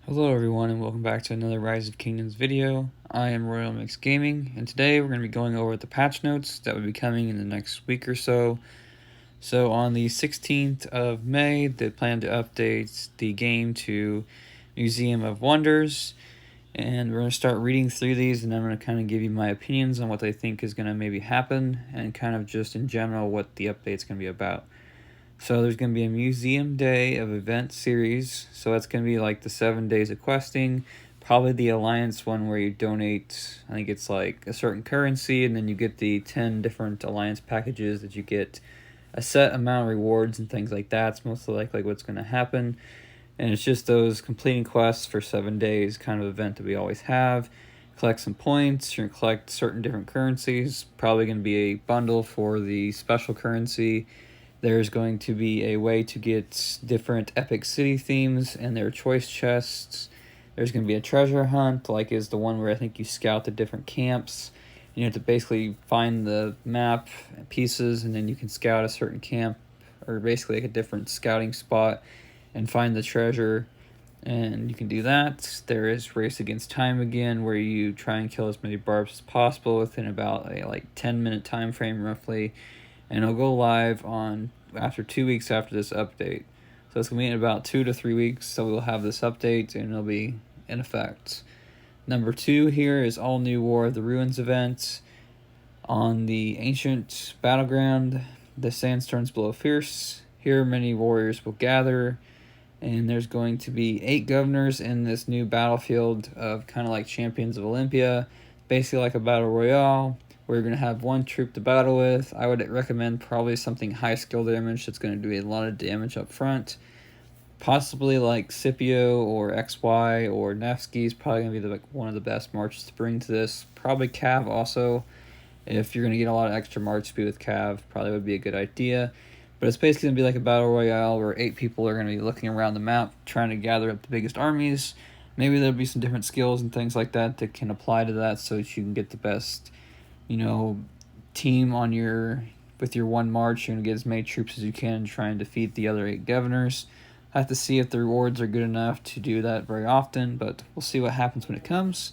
Hello everyone and welcome back to another Rise of Kingdoms video. I am RoyalMixGaming and today we're going to be going over the patch notes that will be coming in the next week or so. So on the 16th of May, they plan to update the game to Museum of Wonders, and we're going to start reading through these, and I'm going to kind of give you my opinions on what I think is going to maybe happen and kind of just in general what the update's going to be about. So there's going to be a museum day of event series. So that's going to be like the 7 days of questing. Probably the alliance one where you donate, I think it's like a certain currency, and then you get the 10 different alliance packages that you get a set amount of rewards and things like that. It's mostly likely what's going to happen. And it's just those completing quests for 7 days kind of event that we always have. Collect some points, you're going to collect certain different currencies. Probably going to be a bundle for the special currency. There's going to be a way to get different epic city themes and their choice chests. There's going to be a treasure hunt, like is the one where I think you scout the different camps. You have to basically find the map pieces, and then you can scout a certain camp, or basically like a different scouting spot, and find the treasure. And you can do that. There is Race Against Time again, where you try and kill as many barbs as possible within about a 10-minute time frame roughly. And it'll go live on after 2 weeks after this update. So it's going to be in about 2 to 3 weeks, so we'll have this update and it'll be in effect. Number 2 here is all new War of the Ruins event. On the ancient battleground, the sandstorms blow fierce. Here many warriors will gather, and there's going to be 8 governors in this new battlefield of kind of like Champions of Olympia, basically like a battle royale. We're going to have one troop to battle with. I would recommend probably something high skill damage that's going to do a lot of damage up front. Possibly like Scipio or XY or Nevsky is probably going to be one of the best marches to bring to this. Probably Cav also. If you're going to get a lot of extra march speed with Cav, probably would be a good idea. But it's basically going to be like a battle royale where 8 people are going to be looking around the map trying to gather up the biggest armies. Maybe there'll be some different skills and things like that that can apply to that so that you can get the best team on with your one march. You're going to get as many troops as you can and try and defeat the other 8 governors. I have to see if the rewards are good enough to do that very often, but we'll see what happens when it comes.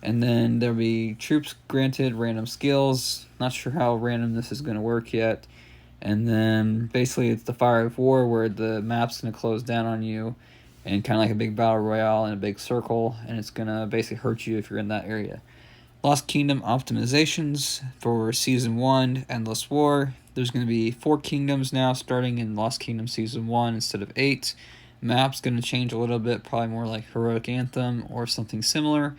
And then there'll be troops granted random skills. Not sure how random this is going to work yet. And then basically it's the Fire of War, where the map's going to close down on you and kind of like a big battle royale in a big circle, and it's going to basically hurt you if you're in that area. Lost Kingdom optimizations for Season 1, Endless War. There's going to be 4 kingdoms now starting in Lost Kingdom Season 1 instead of 8. Map's going to change a little bit, probably more like Heroic Anthem or something similar.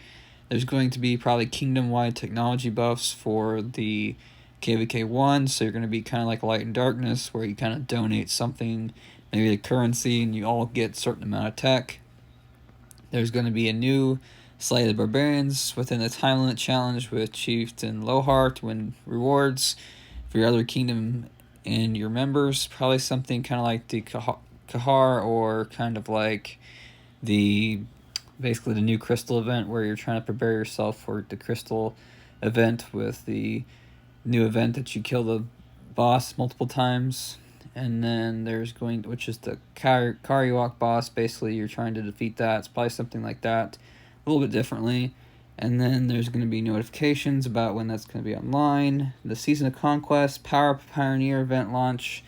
There's going to be probably kingdom-wide technology buffs for the KVK 1, so you're going to be kind of like Light and Darkness, where you kind of donate something, maybe a currency, and you all get a certain amount of tech. There's going to be a new Slay the Barbarians within the time limit challenge with Chieftain Lowheart to win rewards for your other kingdom and your members. Probably something kind of like the Kahar, or kind of like basically the new Crystal event, where you're trying to prepare yourself for the Crystal event with the new event that you kill the boss multiple times. And then there's which is the Karyawak boss. Basically, you're trying to defeat that. It's probably something like that, a little bit differently. And then there's going to be notifications about when that's going to be online. The Season of Conquest, Power Up Pioneer event launch.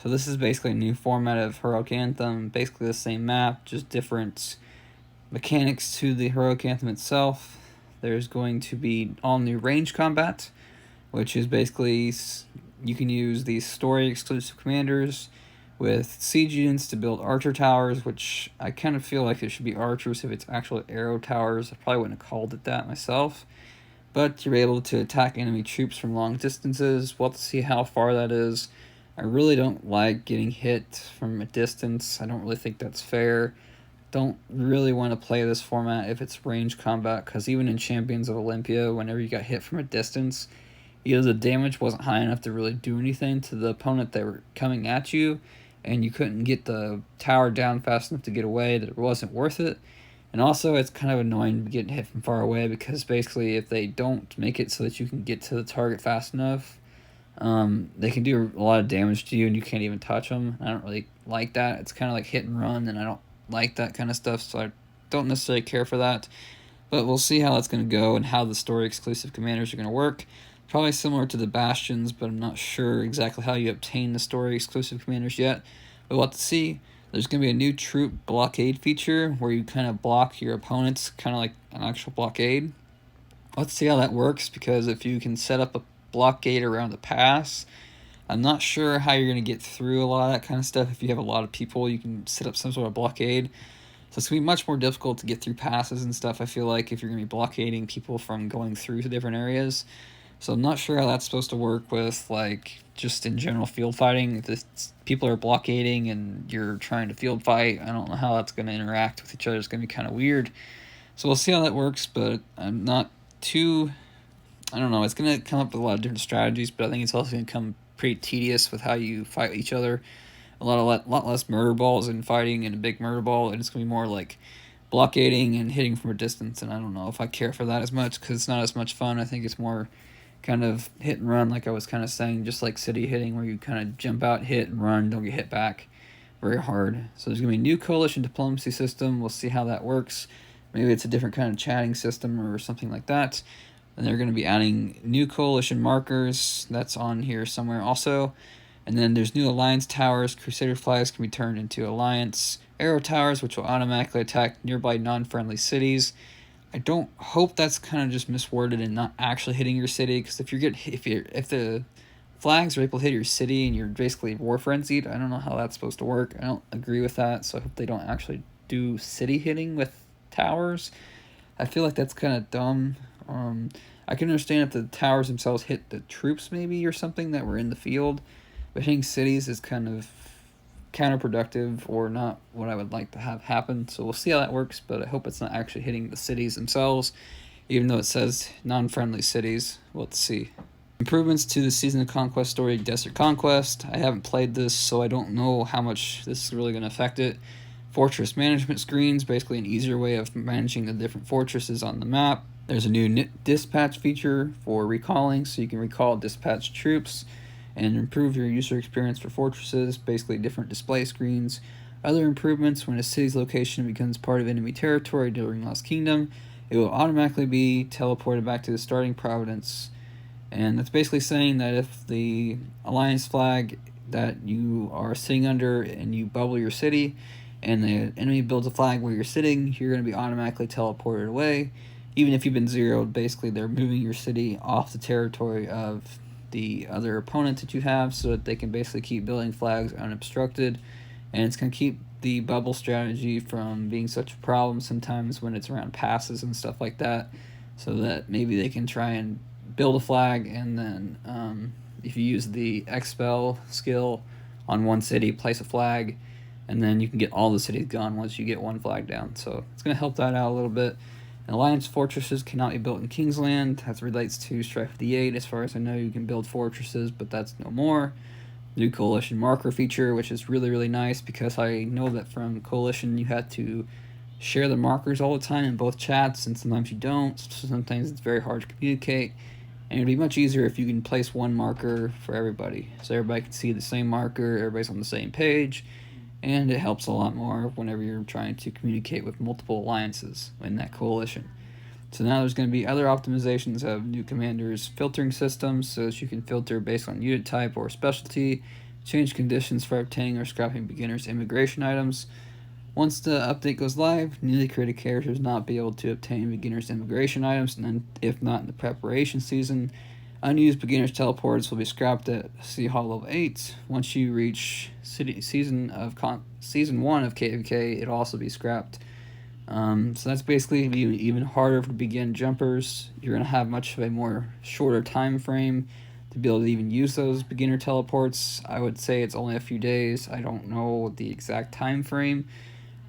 So this is basically a new format of Heroic Anthem. Basically the same map, just different mechanics to the Heroic Anthem itself. There's going to be all new range combat, which is basically you can use these story exclusive commanders with siege units to build archer towers, which I kind of feel like it should be archers if it's actual arrow towers. I probably wouldn't have called it that myself. But you're able to attack enemy troops from long distances. We'll have to see how far that is. I really don't like getting hit from a distance. I don't really think that's fair. Don't really want to play this format if it's range combat, because even in Champions of Olympia, whenever you got hit from a distance, either the damage wasn't high enough to really do anything to the opponent that were coming at you, and you couldn't get the tower down fast enough to get away, that it wasn't worth it. And also, it's kind of annoying getting hit from far away, because basically if they don't make it so that you can get to the target fast enough, they can do a lot of damage to you and you can't even touch them. I don't really like that. It's kind of like hit and run, and I don't like that kind of stuff, so I don't necessarily care for that. But we'll see how that's going to go and how the story exclusive commanders are going to work. Probably similar to the Bastions, but I'm not sure exactly how you obtain the story exclusive commanders yet. But we'll have to see. There's going to be a new troop blockade feature where you kind of block your opponents, kind of like an actual blockade. Let's see how that works, because if you can set up a blockade around the pass, I'm not sure how you're going to get through a lot of that kind of stuff. If you have a lot of people, you can set up some sort of blockade. So it's going to be much more difficult to get through passes and stuff, I feel like, if you're going to be blockading people from going through to different areas. So I'm not sure how that's supposed to work with, like, just in general field fighting. If people are blockading and you're trying to field fight, I don't know how that's going to interact with each other. It's going to be kind of weird. So we'll see how that works, but I'm not too... I don't know. It's going to come up with a lot of different strategies, but I think it's also going to come pretty tedious with how you fight each other. A lot less murder balls in fighting and a big murder ball, and it's going to be more like blockading and hitting from a distance, and I don't know if I care for that as much because it's not as much fun. I think it's more kind of hit and run, like I was kind of saying, just like city hitting, where you kind of jump out, hit, and run, don't get hit back very hard. So there's going to be a new coalition diplomacy system. We'll see how that works. Maybe it's a different kind of chatting system or something like that. And they're going to be adding new coalition markers. That's on here somewhere also. And then there's new alliance towers. Crusader flags can be turned into alliance arrow towers, which will automatically attack nearby non-friendly cities. I don't hope that's kind of just misworded and not actually hitting your city, because if the flags are able to hit your city and you're basically war frenzied, I don't know how that's supposed to work. I don't agree with that, so I hope they don't actually do city hitting with towers. I feel like that's kind of dumb. I can understand if the towers themselves hit the troops maybe or something that were in the field, but hitting cities is kind of counterproductive or not what I would like to have happen. So we'll see how that works, but I hope it's not actually hitting the cities themselves, even though it says non-friendly cities. We'll see. Improvements to the Season of Conquest story, Desert Conquest. I haven't played this, so I don't know how much this is really going to affect it. Fortress management screens, basically an easier way of managing the different fortresses on the map. There's a new dispatch feature for recalling, so you can recall dispatched troops and improve your user experience for fortresses, basically different display screens. Other improvements: when a city's location becomes part of enemy territory during Lost Kingdom, it will automatically be teleported back to the starting province. And that's basically saying that if the alliance flag that you are sitting under and you bubble your city, and the enemy builds a flag where you're sitting, you're going to be automatically teleported away. Even if you've been zeroed, basically they're moving your city off the territory of the other opponent that you have, so that they can basically keep building flags unobstructed. And it's going to keep the bubble strategy from being such a problem sometimes when it's around passes and stuff like that, so that maybe they can try and build a flag, and then if you use the expel skill on one city, place a flag, and then you can get all the cities gone once you get one flag down. So it's going to help that out a little bit. And alliance fortresses cannot be built in Kingsland. That relates to Strife of the Eight. As far as I know, you can build fortresses, but that's no more. New coalition marker feature, which is really, really nice, because I know that from coalition you had to share the markers all the time in both chats, and sometimes you don't. So sometimes it's very hard to communicate. And it'd be much easier if you can place one marker for everybody, so everybody can see the same marker, everybody's on the same page, and it helps a lot more whenever you're trying to communicate with multiple alliances in that coalition. So now there's going to be other optimizations of new commanders' filtering systems, so that you can filter based on unit type or specialty, change conditions for obtaining or scrapping beginners' immigration items. Once the update goes live, newly created characters will not be able to obtain beginners' immigration items, and then, if not in the preparation season, unused beginners' teleports will be scrapped at City Hall level 8. Once you reach season 1 of KVK, it'll also be scrapped. So that's basically even harder to begin jumpers. You're going to have much of a more shorter time frame to be able to even use those beginner teleports. I would say it's only a few days. I don't know the exact time frame.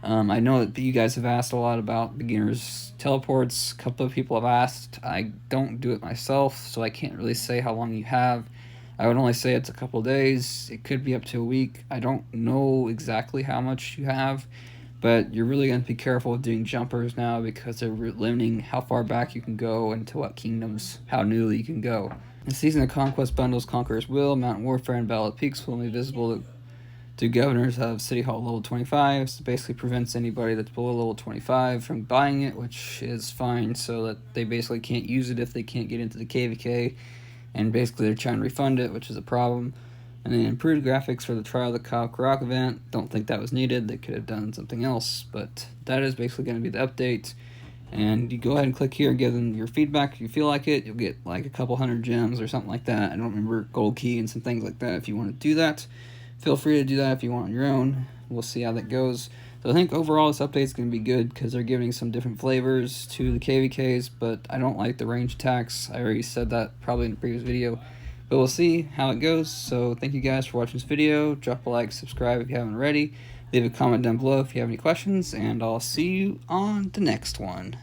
I know that you guys have asked a lot about beginners teleports. A couple of people have asked. I don't do it myself, so I can't really say how long you have. I would only say it's a couple of days. It could be up to a week. I don't know exactly how much you have, but you're really going to be careful with doing jumpers now, because they're limiting how far back you can go and to what kingdoms, how newly you can go. The Season of Conquest bundles Conqueror's Will, Mountain Warfare, and Battle of Peaks will be visible 2 governors have City Hall level 25, so basically prevents anybody that's below level 25 from buying it, which is fine, so that they basically can't use it if they can't get into the KVK, and basically they're trying to refund it, which is a problem. And then improved graphics for the Trial of the Kyle Karak event. Don't think that was needed. They could have done something else, but that is basically going to be the update. And you go ahead and click here and give them your feedback if you feel like it. You'll get like a couple hundred gems or something like that. I don't remember, gold key and some things like that if you want to do that. Feel free to do that if you want on your own. We'll see how that goes. So I think overall this update is going to be good because they're giving some different flavors to the KVKs, but I don't like the range attacks. I already said that probably in the previous video. But we'll see how it goes. So thank you guys for watching this video. Drop a like, subscribe if you haven't already. Leave a comment down below if you have any questions, and I'll see you on the next one.